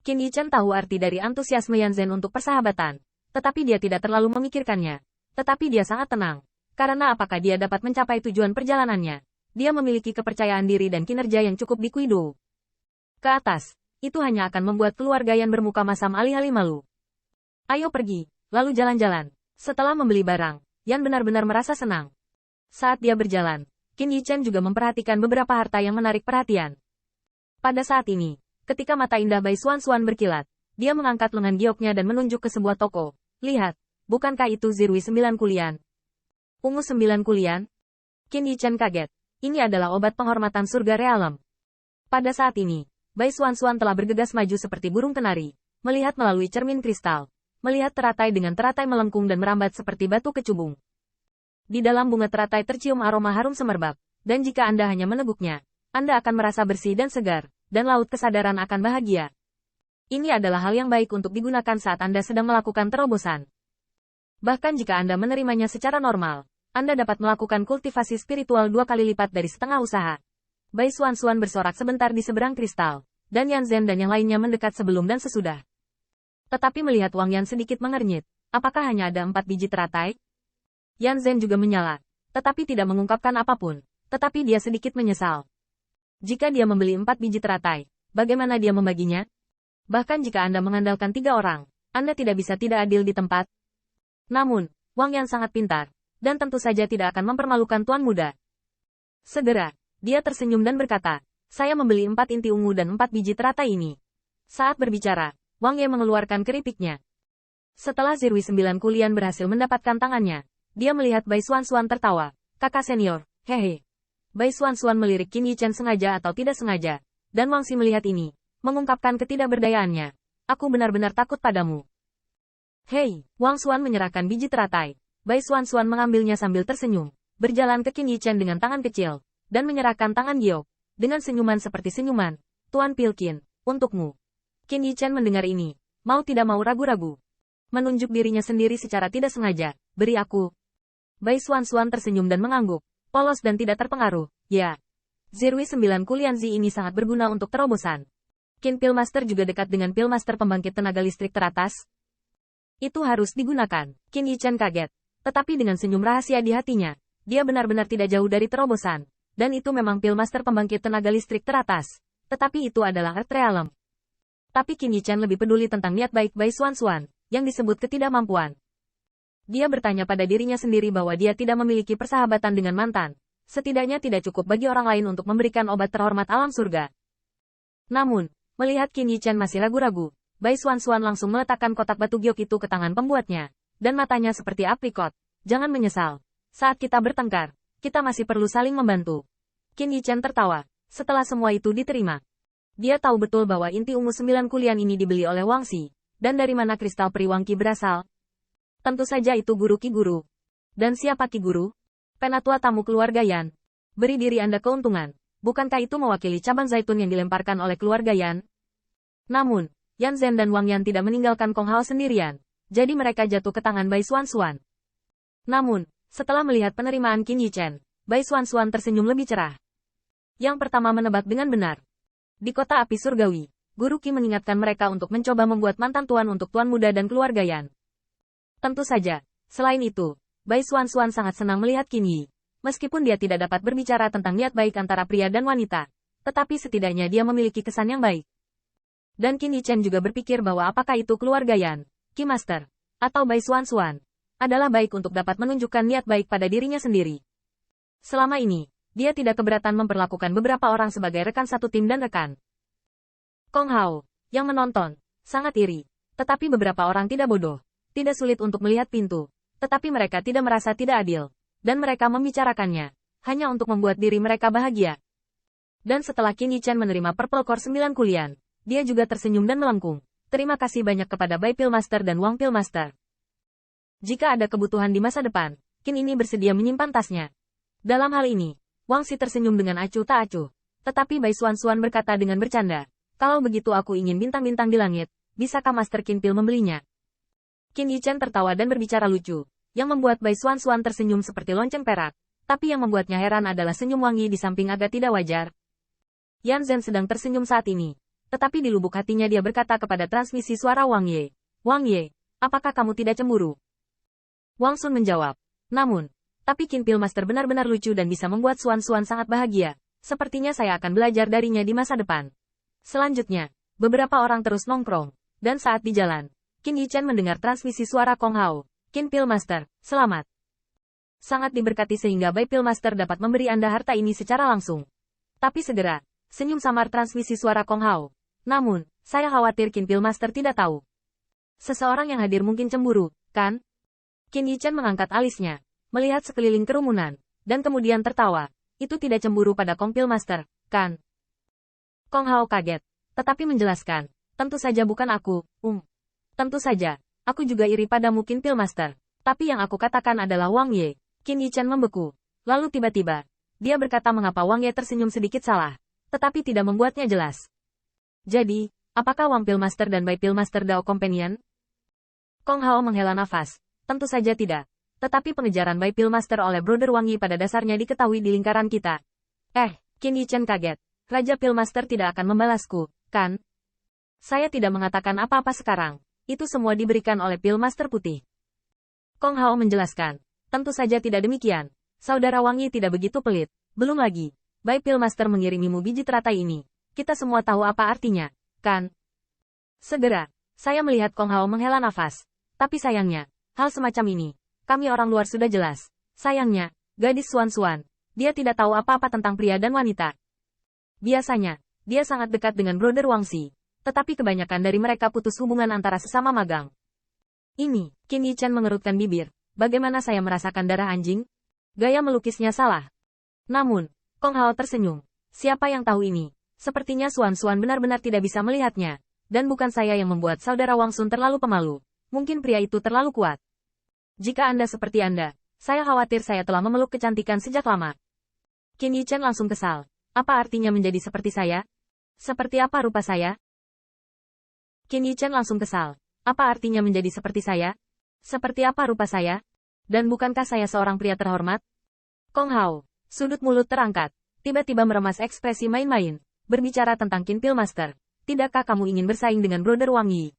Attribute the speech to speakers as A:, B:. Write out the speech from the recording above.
A: Qin Yichen tahu arti dari antusiasme Yan Zhen untuk persahabatan, tetapi dia tidak terlalu memikirkannya. Tetapi dia sangat tenang, karena apakah dia dapat mencapai tujuan perjalanannya? Dia memiliki kepercayaan diri dan kinerja yang cukup di Kuidu. Ke atas, itu hanya akan membuat keluarga Yan bermuka masam alih-alih malu. Ayo pergi, lalu jalan-jalan. Setelah membeli barang, Yan benar-benar merasa senang. Saat dia berjalan, Qin Yichen juga memperhatikan beberapa harta yang menarik perhatian. Pada saat ini, ketika mata indah Bai Xuan berkilat, dia mengangkat lengan gioknya dan menunjuk ke sebuah toko. Lihat, bukankah itu Zirui 9 kulian? Ungu 9 kulian? Qin Yichen kaget. Ini adalah obat penghormatan surga realem. Pada saat ini, Bai Xuan telah bergegas maju seperti burung kenari, melihat melalui cermin kristal, melihat teratai dengan teratai melengkung dan merambat seperti batu kecubung. Di dalam bunga teratai tercium aroma harum semerbak, dan jika Anda hanya meneguknya, Anda akan merasa bersih dan segar, dan laut kesadaran akan bahagia. Ini adalah hal yang baik untuk digunakan saat Anda sedang melakukan terobosan. Bahkan jika Anda menerimanya secara normal, Anda dapat melakukan kultivasi spiritual 2 kali lipat dari setengah usaha. Bai Xuan bersorak sebentar di seberang kristal, dan Yan Zhen dan yang lainnya mendekat sebelum dan sesudah. Tetapi melihat Wang Yan sedikit mengernyit, apakah hanya ada 4 biji teratai? Yan Zhen juga menyala, tetapi tidak mengungkapkan apapun, tetapi dia sedikit menyesal. Jika dia membeli 4 biji teratai, bagaimana dia membaginya? Bahkan jika Anda mengandalkan 3 orang, Anda tidak bisa tidak adil di tempat. Namun, Wang Yan sangat pintar, dan tentu saja tidak akan mempermalukan tuan muda. Segera, dia tersenyum dan berkata, saya membeli 4 inti ungu dan 4 biji teratai ini. Saat berbicara, Wang Ye mengeluarkan keripiknya. Setelah Zirui 9 kulian berhasil mendapatkan tangannya, dia melihat Bai Xuan tertawa. Kakak senior, hehe. Bai Xuan melirik Qin Yichen sengaja atau tidak sengaja, dan Wang Xi melihat ini, mengungkapkan ketidakberdayaannya. Aku benar-benar takut padamu. Hei, Wang Xuan menyerahkan biji teratai. Bai Xuan mengambilnya sambil tersenyum, berjalan ke Qin Yichen dengan tangan kecil, dan menyerahkan tangan giok, dengan senyuman seperti senyuman. Tuan Pilkin, untukmu. Qin Yichen mendengar ini, mau tidak mau ragu-ragu. Menunjuk dirinya sendiri secara tidak sengaja, beri aku. Bai Xuan tersenyum dan mengangguk, polos dan tidak terpengaruh, ya. Zirui 9 kulian Zi ini sangat berguna untuk terobosan. Qin Pillmaster juga dekat dengan Pillmaster pembangkit tenaga listrik teratas. Itu harus digunakan. Qin Yichen kaget, tetapi dengan senyum rahasia di hatinya, dia benar-benar tidak jauh dari terobosan. Dan itu memang Pillmaster pembangkit tenaga listrik teratas. Tetapi itu adalah Earth Realm. Tapi Qin Yichen lebih peduli tentang niat baik Bai Xuan, yang disebut ketidakmampuan. Dia bertanya pada dirinya sendiri bahwa dia tidak memiliki persahabatan dengan mantan. Setidaknya tidak cukup bagi orang lain untuk memberikan obat terhormat alam surga. Namun, melihat Qin Yichen masih ragu-ragu, Bai Xuan langsung meletakkan kotak batu giok itu ke tangan pembuatnya, dan matanya seperti aprikot. Jangan menyesal. Saat kita bertengkar, kita masih perlu saling membantu. Qin Yichen tertawa. Setelah semua itu diterima, dia tahu betul bahwa inti ungu 9 kulian ini dibeli oleh Wang Xi, dan dari mana kristal peri Wang Qi berasal. Tentu saja itu guru Ki Guru. Dan siapa Ki Guru? Penatua tamu keluarga Yan. Beri diri Anda keuntungan. Bukankah itu mewakili cabang zaitun yang dilemparkan oleh keluarga Yan? Namun, Yan Zhen dan Wang Yan tidak meninggalkan Kong Hao sendirian. Jadi mereka jatuh ke tangan Bai Xuan. Namun, setelah melihat penerimaan Qin Yichen, Bai Xuan tersenyum lebih cerah. Yang pertama menebak dengan benar. Di kota api surgawi, Guru Qi mengingatkan mereka untuk mencoba membuat mantan tuan untuk tuan muda dan keluarga Yan. Tentu saja, selain itu, Bai Xuan sangat senang melihat Qin Yi. Meskipun dia tidak dapat berbicara tentang niat baik antara pria dan wanita, tetapi setidaknya dia memiliki kesan yang baik. Dan Qin Yichen juga berpikir bahwa apakah itu keluarga Yan, Qi Master, atau Bai Xuan adalah baik untuk dapat menunjukkan niat baik pada dirinya sendiri. Selama ini, dia tidak keberatan memperlakukan beberapa orang sebagai rekan satu tim dan rekan. Kong Hao, yang menonton, sangat iri, tetapi beberapa orang tidak bodoh. Tidak sulit untuk melihat pintu, tetapi mereka tidak merasa tidak adil, dan mereka membicarakannya, hanya untuk membuat diri mereka bahagia. Dan setelah Qin Yichen menerima Purple Core 9 kulian, dia juga tersenyum dan melengkung. Terima kasih banyak kepada Bai Pillmaster dan Wang Pillmaster. Jika ada kebutuhan di masa depan, Qin ini bersedia menyimpan tasnya. Dalam hal ini, Wang Xi tersenyum dengan acuh tak acuh, tetapi Bai Xuan berkata dengan bercanda, kalau begitu aku ingin bintang-bintang di langit, bisakah Master Qin Pill membelinya? Qin Yichen tertawa dan berbicara lucu, yang membuat Bai Xuan tersenyum seperti lonceng perak, tapi yang membuatnya heran adalah senyum Wang Yi di samping agak tidak wajar. Yan Zhen sedang tersenyum saat ini, Tetapi di lubuk hatinya dia berkata kepada transmisi suara Wang Ye. Wang Ye, apakah kamu tidak cemburu? Wang Sun menjawab. Namun, tapi Qin Pil Master benar-benar lucu dan bisa membuat Suan sangat bahagia. Sepertinya saya akan belajar darinya di masa depan. Selanjutnya, beberapa orang terus nongkrong. Dan saat di jalan, Qin Yichen mendengar transmisi suara Kong Hao. Qin Pil Master, selamat. Sangat diberkati sehingga Bai Pil Master dapat memberi Anda harta ini secara langsung. Tapi segera, senyum samar transmisi suara Kong Hao. Namun, saya khawatir Qin Pil Master tidak tahu. Seseorang yang hadir mungkin cemburu, kan? Qin Yichen mengangkat alisnya, melihat sekeliling kerumunan, dan kemudian tertawa. Itu tidak cemburu pada Kong Pil Master, kan? Kong Hao kaget, tetapi menjelaskan, tentu saja bukan aku, Tentu saja, aku juga iri padamu Qin Pil Master. Tapi yang aku katakan adalah Wang Ye. Qin Yichen membeku. Lalu tiba-tiba, dia berkata mengapa Wang Ye tersenyum sedikit salah, tetapi tidak membuatnya jelas. Jadi, apakah Wang Pil Master dan Bai Pil Master Dao Companion? Kong Hao menghela nafas. Tentu saja tidak. Tetapi pengejaran Bai Pil Master oleh Brother Wang Yi pada dasarnya diketahui di lingkaran kita. Qin Yichen kaget. Raja Pil Master tidak akan membalasku, kan? Saya tidak mengatakan apa-apa sekarang. Itu semua diberikan oleh Pil Master Putih. Kong Hao menjelaskan. Tentu saja tidak demikian. Saudara Wang Yi tidak begitu pelit. Belum lagi, Bai Pil Master mengirimimu biji teratai ini. Kita semua tahu apa artinya, kan? Segera, saya melihat Kong Hao menghela nafas. Tapi sayangnya, hal semacam ini, kami orang luar sudah jelas. Sayangnya, gadis Suan, dia tidak tahu apa-apa tentang pria dan wanita. Biasanya, dia sangat dekat dengan Brother Wang Xi. Tetapi kebanyakan dari mereka putus hubungan antara sesama magang. Ini, Qin Yichen mengerutkan bibir. Bagaimana saya merasakan darah anjing? Gaya melukisnya salah. Namun, Kong Hao tersenyum. Siapa yang tahu ini? Sepertinya Suan benar-benar tidak bisa melihatnya. Dan bukan saya yang membuat saudara Wang Sun terlalu pemalu. Mungkin pria itu terlalu kuat. Jika Anda seperti Anda, saya khawatir saya telah memeluk kecantikan sejak lama. Qin Yichen langsung kesal. Apa artinya menjadi seperti saya? Seperti apa rupa saya? Qin Yichen langsung kesal. Apa artinya menjadi seperti saya? Seperti apa rupa saya? Dan bukankah saya seorang pria terhormat? Kong Hao, sudut mulut terangkat. Tiba-tiba meremas ekspresi main-main. Berbicara tentang Qin Pil Master. Tidakkah kamu ingin bersaing dengan Brother Wang Yi?